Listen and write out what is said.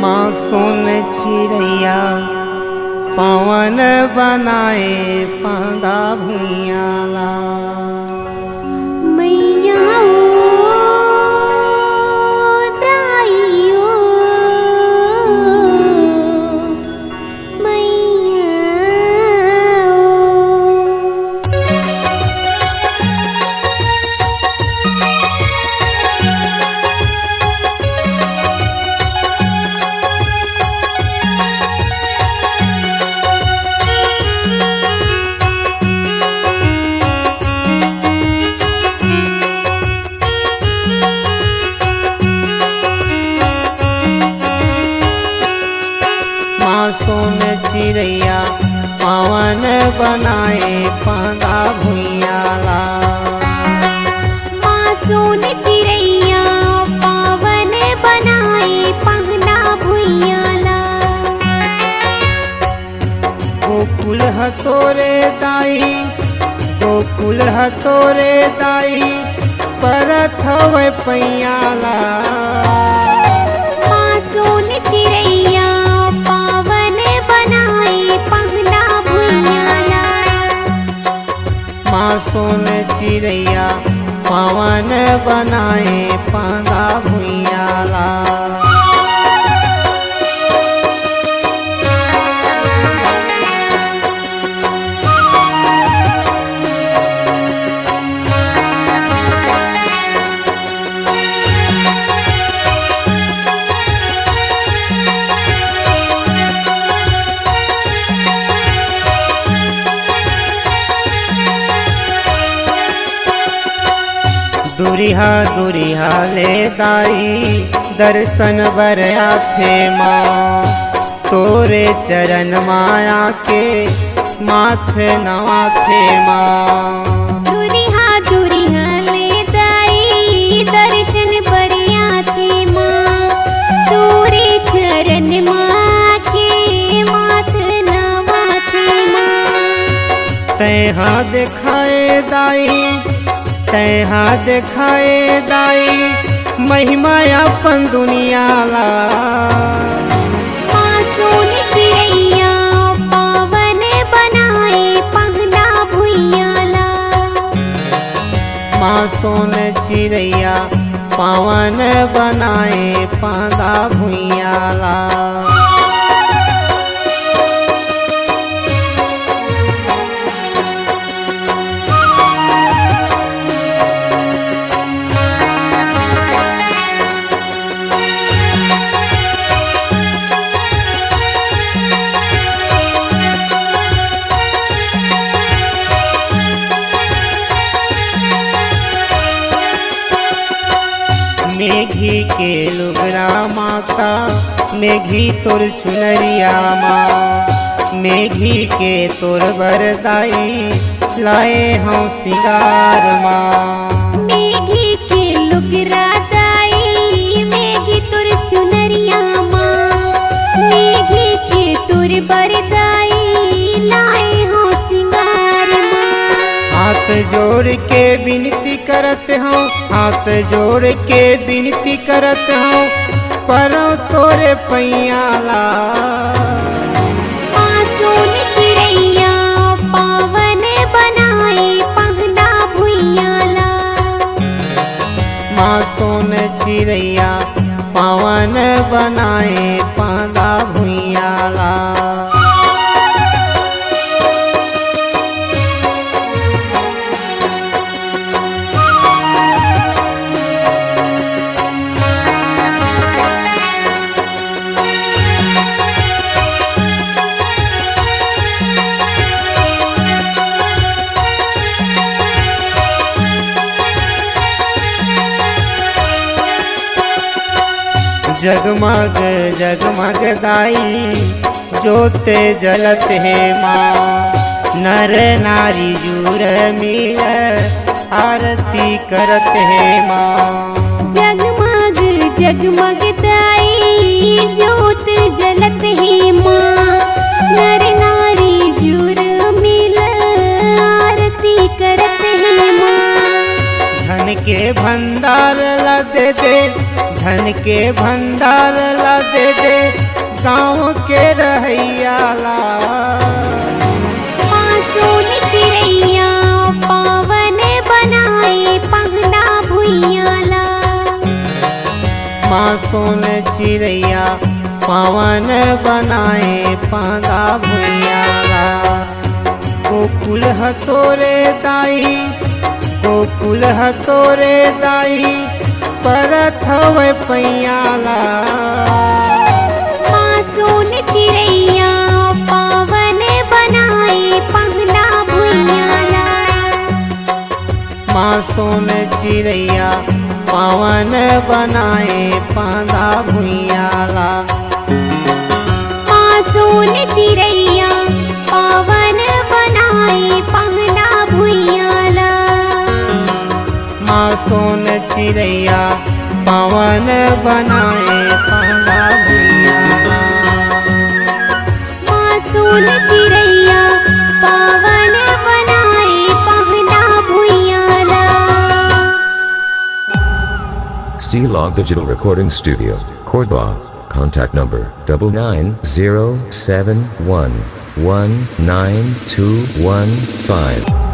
माँ सुन चिड़ैया पवन बनाए पांदा भुइयाला। मैया दाइयो मैया सुन चिड़ैया पवन बनाए पांदा भुइयाला। माँ सुन चिड़ैया पवन बनाए पांदा भुइयाला। गोकुल हतोरे दाई गोकुल हतोरे दाई परत हवे पैयाला। माँ सुन चिड़ैया पवन बनाए पांदा भुइयाला। माँ सुन चिड़ैया पवन बनाए पांदा भुइयाला। दुरिहा दुरिहा ले दाई दर्शन बरया थे माँ। तोरे चरण माया के माथे नवा थे माँ। दुरिहा दुरिहा ले दाई दर्शन बरिया थे माँ। तोरे चरण माँ के माथ नवा थे माँ। तैहा दिखाए दाई तैहा दिखाए दाई महिमा अपन दुनियाला। माँ सुन चिड़ैया पवन बनाए पांदा भुइयाला। माँ सुन चिड़ैया पवन बनाए पांदा भुइयाला। मेघी के लुगरा माता मेघी तोर सुनरिया माँ। मेघी के तोर बरदाई लाए हम सिंगार माँ। मेघी के लुगरा दाई मेघी तुर चुनरिया माँ। मेघी के तुर बरदाई लाए हो सिंगार माँ। हाथ जोड़ के विनती करत हूँ हाथ जोड़ के विनती करत हूँ परो तोरे पैयाला। माँ सुन चिड़ैया पवन बनाए पांदा भुइयाला। माँ सुन चिड़ैया पवन बनाए पांदा भुइयाला। जगमग जगमग दाई जोते जलत है माँ। नर नारी जुर मिल आरती करत है माँ। जगमग जगमग दाई जोत जलत है माँ। नर नारी जुर मिल आरती करत है माँ। धन धन के भंडार ला दे दे, धन के भंडार ला दे दे, गाँव के रहैया ला। मासूम चिड़ैया पावन बनाए पहना भुइयां ला। मासूम चिड़ैया पावन बनाए पादा भुइयां ला। गोकुल हतोरे दाई, गोकुल हतोरे दाई, परत हवे पैया ला। मासूम चिड़ैया पावन बनाए पहना भुइयां ला। मासूम चिड़ैया पावन बनाए पादा भुइयां ला। मासूम चिड़ैया पावन बनाए पहना भुइयां ला। मासूम चिड़ैया पावन बनाए पादा भुइयां ला। मासूम चिड़ैया पावन बनाए पहना भुइयां ला। C-Log Digital Recording Studio, Cordoba. Contact number 99071192115.